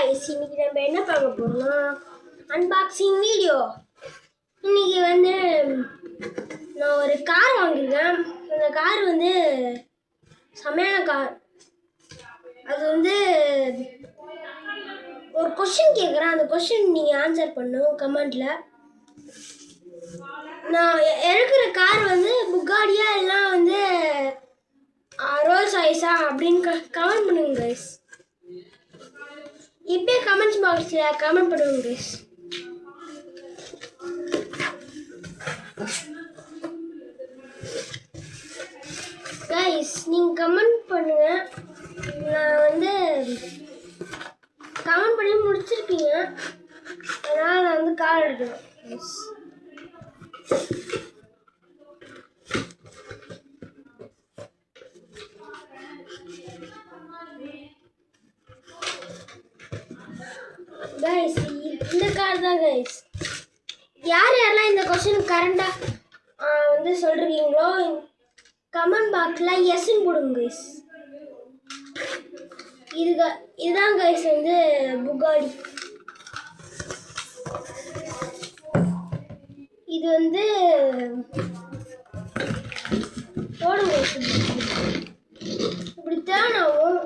guys, இன்னைக்கு நம்ம என்ன பார்க்க போறோம்னா அன்பாக்சிங் வீடியோ. இன்னைக்கு வந்து நான் ஒரு கார் வாங்கியிருக்கேன். அந்த கார் வந்து செமையான கார். அது வந்து ஒரு கொஸ்டின் கேட்குறேன், அந்த கொஸ்டின் நீங்கள் ஆன்சர் பண்ணும் கமெண்ட்ல. நான் எடுக்கிற கார் வந்து புகாடியா எல்லாம் வந்து ரோல்ஸ் ராய்ஸா அப்படின்னு கமெண்ட் பண்ணுங்க கைஸ். இப்பே கமெண்ட்ஸ் பாக்ஸில் கமெண்ட் பண்ணுங்க கைஸ். கைஸ் நீங்கள் கமெண்ட் பண்ணுங்க. நான் வந்து கமெண்ட் பண்ணி முடிச்சிருப்பீங்க, அதனால் நான் வந்து கார் எடுக்கணும் கைஸ். கைஸ் இந்த கார் தான் கைஸ். யார் யாரெல்லாம் இந்த கொஸ்டின் கரெக்டாக வந்து சொல்கிறீங்களோ கமெண்ட் பாக்ஸில் எஸ்ன்னு போடுங்க கைஸ். இதுதான் கைஸ் வந்து புகாடி. இது வந்து போடுங்க இப்படி டேர்ன் ஆகும்.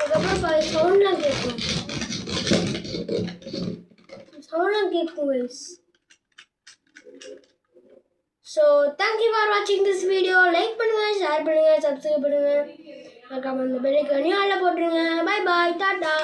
அதுக்கப்புறம் சவுண்ட்லாம் கேட்கும் கைஸ். ஸோ தேங்க்யூ ஃபார் வாட்சிங் திஸ் வீடியோ. லைக் பண்ணுங்க, ஷேர் பண்ணுங்க, சப்ஸ்கிரைப் பண்ணுங்க, மறக்காம அந்த பெல் ஐகானையும் ஆல்ல போட்டுருங்க. Bye bye, Tata.